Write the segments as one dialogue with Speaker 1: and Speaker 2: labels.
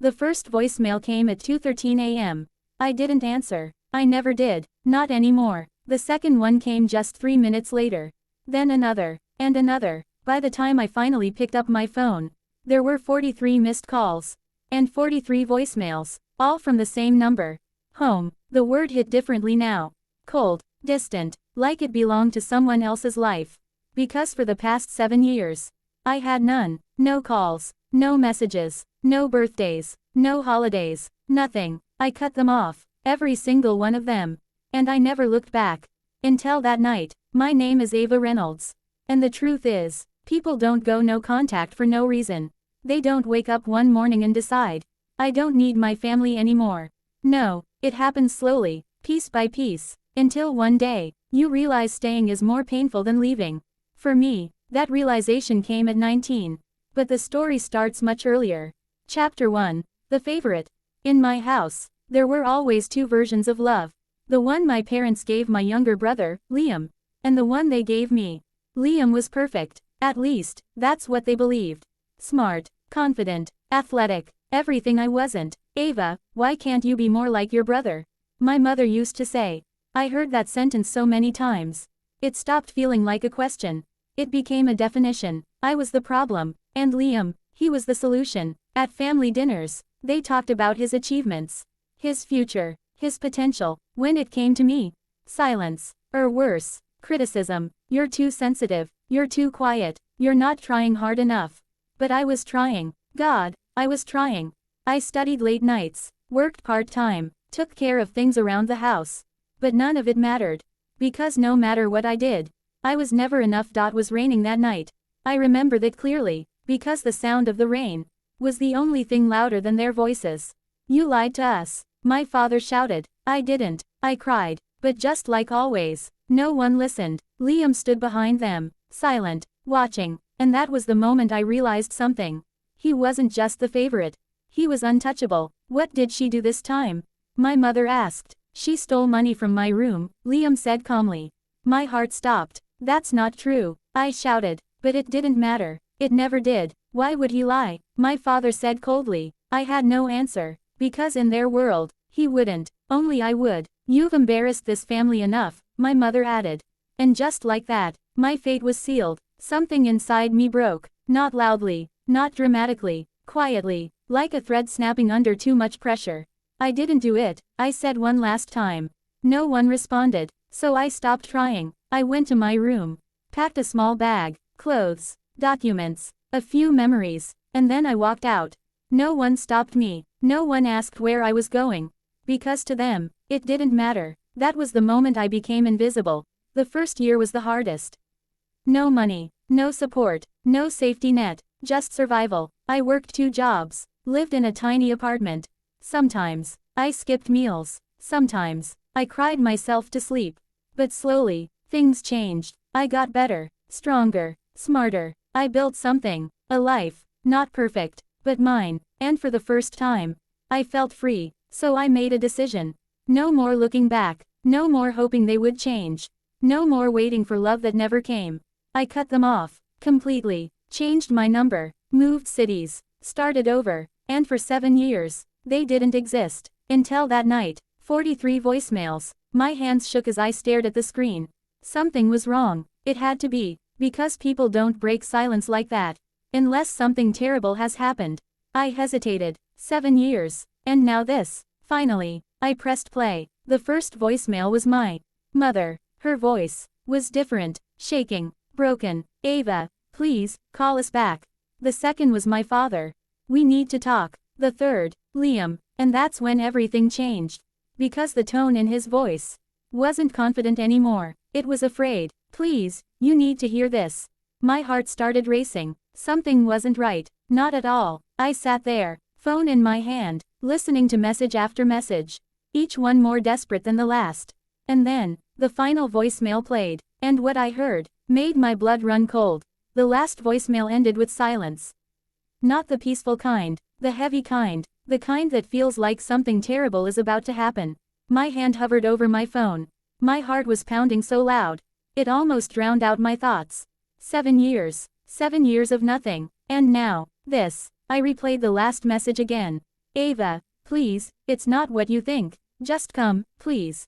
Speaker 1: The first voicemail came at 2:13 a.m. I didn't answer. I never did, not anymore. The second one came just 3 minutes later. Then another, and another. By the time I finally picked up my phone, there were 43 missed calls. And 43 voicemails, all from the same number. Home. The word hit differently now. Cold, distant, like it belonged to someone else's life. Because for the past 7 years, I had none. No calls, no messages, no birthdays, no holidays, nothing. I cut them off, every single one of them. And I never looked back. Until that night. My name is Ava Reynolds. And the truth is, people don't go no contact for no reason. They don't wake up one morning and decide, I don't need my family anymore. No, it happens slowly, piece by piece, until one day, you realize staying is more painful than leaving. For me, that realization came at 19. But the story starts much earlier. Chapter 1. The Favorite. In my house, there were always two versions of love. The one my parents gave my younger brother, Liam, and the one they gave me. Liam was perfect, at least, that's what they believed. Smart, confident, athletic, everything I wasn't. Ava, why can't you be more like your brother? My mother used to say. I heard that sentence so many times. It stopped feeling like a question. It became a definition. I was the problem, and Liam, he was the solution. At family dinners, they talked about his achievements, his future, his potential. When it came to me, silence, or worse, criticism. You're too sensitive, you're too quiet, you're not trying hard enough. But I was trying. God, I was trying. I studied late nights, worked part-time, took care of things around the house. But none of it mattered. Because no matter what I did, I was never enough. Was raining that night. I remember that clearly, because the sound of the rain was the only thing louder than their voices. You lied to us, my father shouted. I didn't, I cried. But just like always, no one listened. Liam stood behind them, silent, watching, and that was the moment I realized something. He wasn't just the favorite. He was untouchable. What did she do this time? My mother asked. She stole money from my room, Liam said calmly. My heart stopped. That's not true, I shouted. But it didn't matter. It never did. Why would he lie? My father said coldly. I had no answer. Because in their world, he wouldn't. Only I would. You've embarrassed this family enough, my mother added. And just like that, my fate was sealed. Something inside me broke. Not loudly, not dramatically, quietly, like a thread snapping under too much pressure. I didn't do it, I said one last time. No one responded. So I stopped trying. I went to my room, packed a small bag, clothes, documents, a few memories, and then I walked out. No one stopped me. No one asked where I was going. Because to them, it didn't matter. That was the moment I became invisible. The first year was the hardest. No money, no support, no safety net, just survival. I worked 2 jobs, lived in a tiny apartment. Sometimes, I skipped meals. Sometimes, I cried myself to sleep. But slowly, things changed. I got better, stronger, smarter. I built something, a life, not perfect, but mine. And for the first time, I felt free. So I made a decision. No more looking back. No more hoping they would change. No more waiting for love that never came. I cut them off, completely, changed my number, moved cities, started over, and for 7 years, they didn't exist. Until that night. 43 voicemails. My hands shook as I stared at the screen. Something was wrong. It had to be, because people don't break silence like that. Unless something terrible has happened. I hesitated. 7 years. And now this. Finally, I pressed play. The first voicemail was my mother. Her voice was different, shaking, broken. Ava, please, call us back. The second was my father. We need to talk. The third, Liam. And that's when everything changed. Because the tone in his voice wasn't confident anymore. It was afraid. Please, you need to hear this. My heart started racing. Something wasn't right. Not at all. I sat there, phone in my hand, listening to message after message. Each one more desperate than the last. And then, the final voicemail played. And what I heard made my blood run cold. The last voicemail ended with silence. Not the peaceful kind, the heavy kind, the kind that feels like something terrible is about to happen. My hand hovered over my phone. My heart was pounding so loud. It almost drowned out my thoughts. 7 years. 7 years of nothing. And now, this. I replayed the last message again. Ava, please, it's not what you think. Just come, please.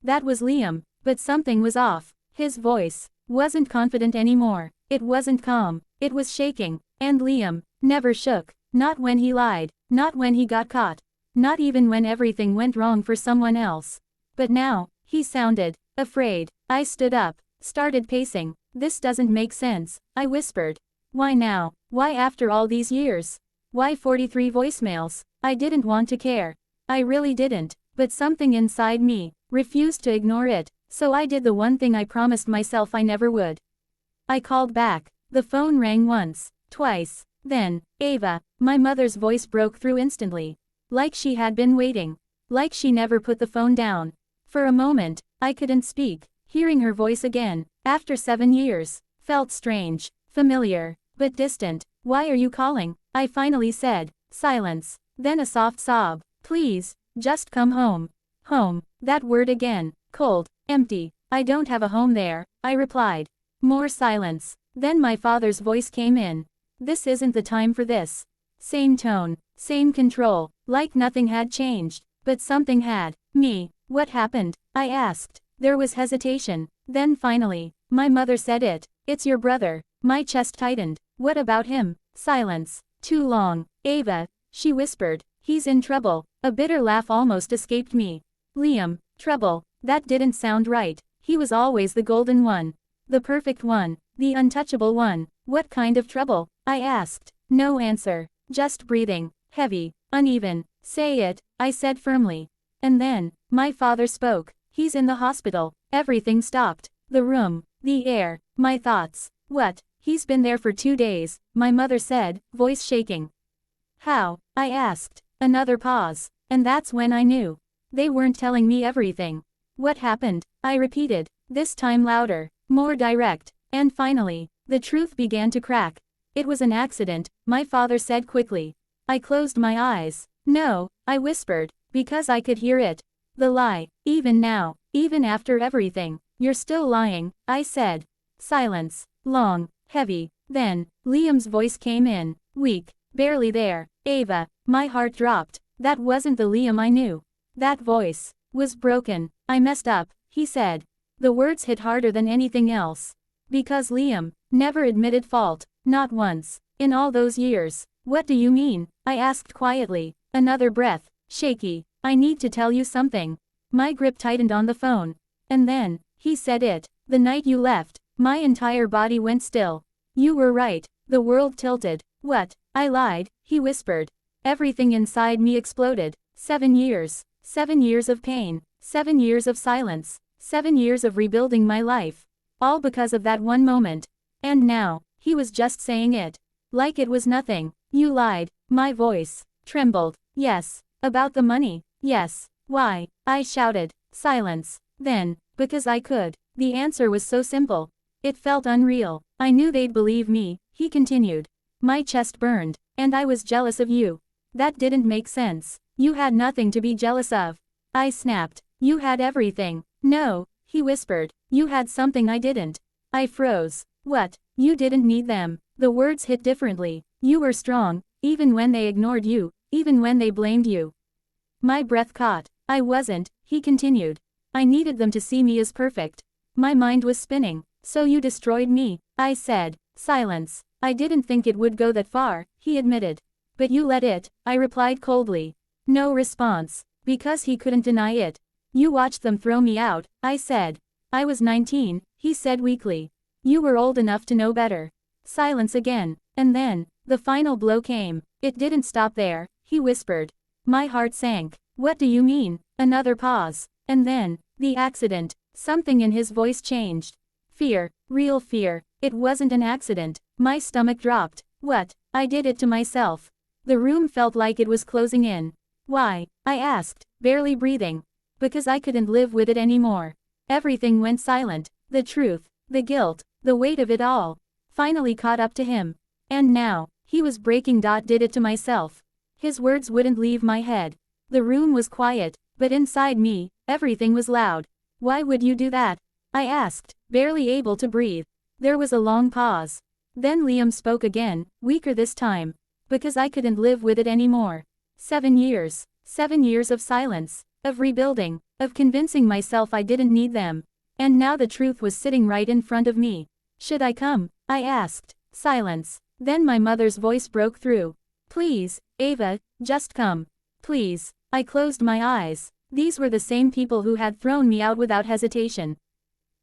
Speaker 1: That was Liam, but something was off. His voice wasn't confident anymore. It wasn't calm. It was shaking. And Liam never shook. Not when he lied. Not when he got caught. Not even when everything went wrong for someone else. But now, he sounded afraid. I stood up, started pacing. This doesn't make sense, I whispered. Why now? Why after all these years? Why 43 voicemails? I didn't want to care. I really didn't, but something inside me refused to ignore it, so I did the one thing I promised myself I never would. I called back. The phone rang once, twice. Then, Ava, my mother's voice broke through instantly. Like she had been waiting. Like she never put the phone down. For a moment, I couldn't speak. Hearing her voice again, after 7 years, felt strange, familiar, but distant. Why are you calling? I finally said. Silence. Then a soft sob. Please, just come home. Home. That word again. Cold. Empty. I don't have a home there, I replied. More silence. Then my father's voice came in. This isn't the time for this. Same tone. Same control. Like nothing had changed. But something had. Me. What happened? I asked. There was hesitation. Then finally, my mother said it. It's your brother. My chest tightened. What about him? Silence. Too long. Ava, she whispered. He's in trouble. A bitter laugh almost escaped me. Liam, trouble. That didn't sound right. He was always the golden one. The perfect one. The untouchable one. What kind of trouble? I asked. No answer. Just breathing. Heavy. Uneven. Say it, I said firmly. And then, my father spoke. He's in the hospital. Everything stopped. The room. The air. My thoughts. What? He's been there for 2 days, my mother said, voice shaking. How? I asked. Another pause. And that's when I knew. They weren't telling me everything. What happened? I repeated. This time louder. More direct. And finally, the truth began to crack. It was an accident, my father said quickly. I closed my eyes. No, I whispered, because I could hear it. The lie. Even now, even after everything, you're still lying, I said. Silence. Long. Heavy. Then, Liam's voice came in. Weak. Barely there. Ava. My heart dropped. That wasn't the Liam I knew. That voice was broken. I messed up, he said. The words hit harder than anything else. Because Liam never admitted fault. Not once. In all those years. What do you mean? I asked quietly. Another breath. Shaky. I need to tell you something. My grip tightened on the phone. And then, he said it. The night you left, my entire body went still. You were right. The world tilted. What? I lied, he whispered. Everything inside me exploded. 7 years. 7 years of pain. 7 years of silence. 7 years of rebuilding my life. All because of that one moment. And now, he was just saying it. Like it was nothing. You lied. My voice trembled. Yes. About the money. Yes. Why? I shouted. Silence. Then, because I could. The answer was so simple. It felt unreal. I knew they'd believe me, he continued. My chest burned. And I was jealous of you. That didn't make sense. You had nothing to be jealous of. I snapped. You had everything. No, he whispered. You had something I didn't. I froze. What? You didn't need them. The words hit differently. You were strong, even when they ignored you, even when they blamed you. My breath caught. I wasn't, he continued. I needed them to see me as perfect. My mind was spinning. So you destroyed me, I said. Silence. I didn't think it would go that far, he admitted. But you let it, I replied coldly. No response. Because he couldn't deny it. You watched them throw me out, I said. I was 19, he said weakly. You were old enough to know better. Silence again. And then, the final blow came. It didn't stop there, he whispered. My heart sank. What do you mean? Another pause. And then, the accident. Something in his voice changed. Fear. Real fear. It wasn't an accident. My stomach dropped. What? I did it to myself. The room felt like it was closing in. Why? I asked, barely breathing. Because I couldn't live with it anymore. Everything went silent. The truth, the guilt, the weight of it all, finally caught up to him. And now, he was breaking. Did it to myself. His words wouldn't leave my head. The room was quiet, but inside me, everything was loud. Why would you do that? I asked, barely able to breathe. There was a long pause. Then Liam spoke again, weaker this time. Because I couldn't live with it anymore. 7 years. 7 years of silence, of rebuilding, of convincing myself I didn't need them. And now the truth was sitting right in front of me. Should I come? I asked. Silence. Then my mother's voice broke through. Please, Ava, just come. Please. I closed my eyes. These were the same people who had thrown me out without hesitation.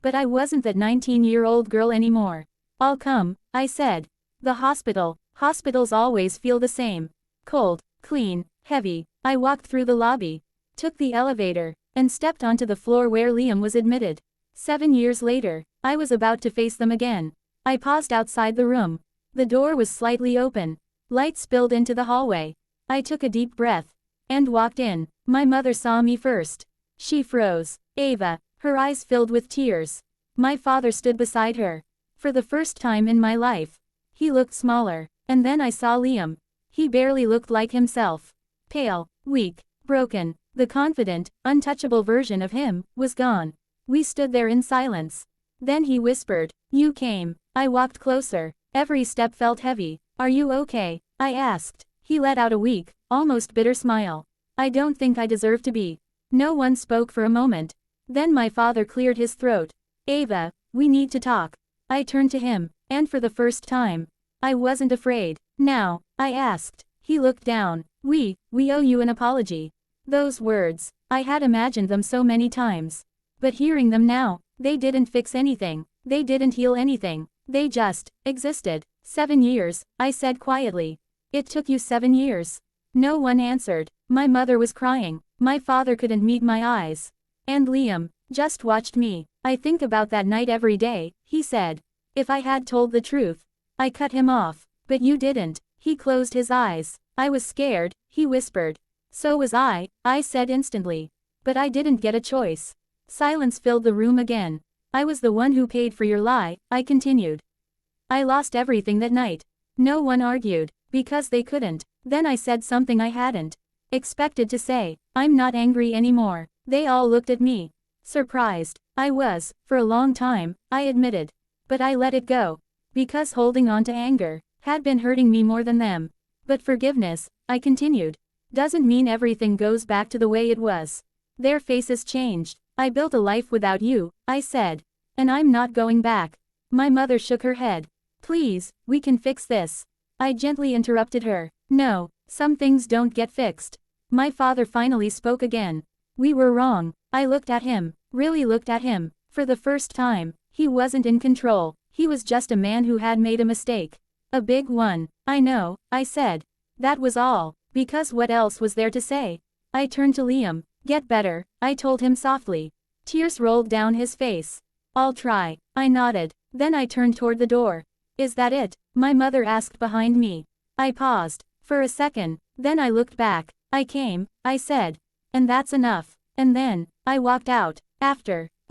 Speaker 1: But I wasn't that 19-year-old girl anymore. I'll come, I said. The hospital. Hospitals always feel the same. Cold, clean, heavy. I walked through the lobby, took the elevator, and stepped onto the floor where Liam was admitted. 7 years later, I was about to face them again. I paused outside the room. The door was slightly open. Light spilled into the hallway. I took a deep breath and walked in. My mother saw me first. She froze. Ava, her eyes filled with tears. My father stood beside her. For the first time in my life. He looked smaller, and then I saw Liam. He barely looked like himself. Pale, weak, broken, the confident, untouchable version of him was gone. We stood there in silence. Then he whispered, "You came." I walked closer. Every step felt heavy. "Are you okay?" I asked. He let out a weak, almost bitter smile. "I don't think I deserve to be." No one spoke for a moment. Then my father cleared his throat. "Ava, we need to talk." I turned to him, and for the first time, I wasn't afraid. "Now?" I asked. He looked down. We owe you an apology." Those words, I had imagined them so many times. But hearing them now, they didn't fix anything. They didn't heal anything. They just existed. 7 years, I said quietly. "It took you 7 years." No one answered. My mother was crying. My father couldn't meet my eyes. And Liam just watched me. "I think about that night every day," he said. "If I had told the truth." I cut him off. "But you didn't." He closed his eyes. "I was scared," he whispered. "So was I said instantly. "But I didn't get a choice." Silence filled the room again. "I was the one who paid for your lie," I continued. "I lost everything that night." No one argued, because they couldn't. Then I said something I hadn't expected to say. "I'm not angry anymore." They all looked at me. Surprised. I was, for a long time, I admitted. But I let it go. Because holding on to anger had been hurting me more than them. "But forgiveness," I continued, "doesn't mean everything goes back to the way it was." Their faces changed. "I built a life without you," I said. "And I'm not going back." My mother shook her head. "Please, we can fix this." I gently interrupted her. "No, some things don't get fixed." My father finally spoke again. "We were wrong." I looked at him, really looked at him. For the first time, he wasn't in control. He was just a man who had made a mistake. A big one. "I know," I said. That was all, because what else was there to say? I turned to Liam. "Get better," I told him softly. Tears rolled down his face. "I'll try." I nodded. Then I turned toward the door. "Is that it?" my mother asked behind me. I paused. For a second, then I looked back. "I came," I said. "And that's enough." And then, I walked out.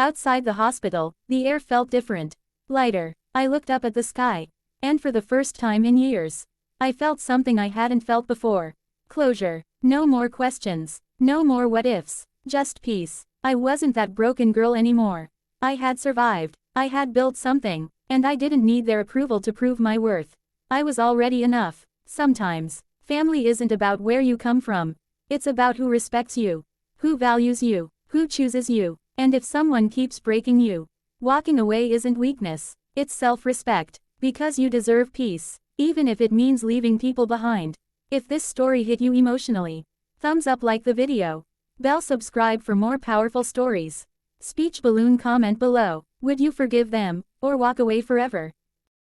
Speaker 1: Outside the hospital, the air felt different. Lighter. I looked up at the sky. And for the first time in years, I felt something I hadn't felt before. Closure. No more questions. No more what ifs. Just peace. I wasn't that broken girl anymore. I had survived. I had built something. And I didn't need their approval to prove my worth. I was already enough. Sometimes, family isn't about where you come from. It's about who respects you, who values you, who chooses you. And if someone keeps breaking you, walking away isn't weakness. It's self-respect. Because you deserve peace, even if it means leaving people behind. If this story hit you emotionally, thumbs up, like the video. Bell, subscribe for more powerful stories. Speech balloon, comment below. Would you forgive them, or walk away forever?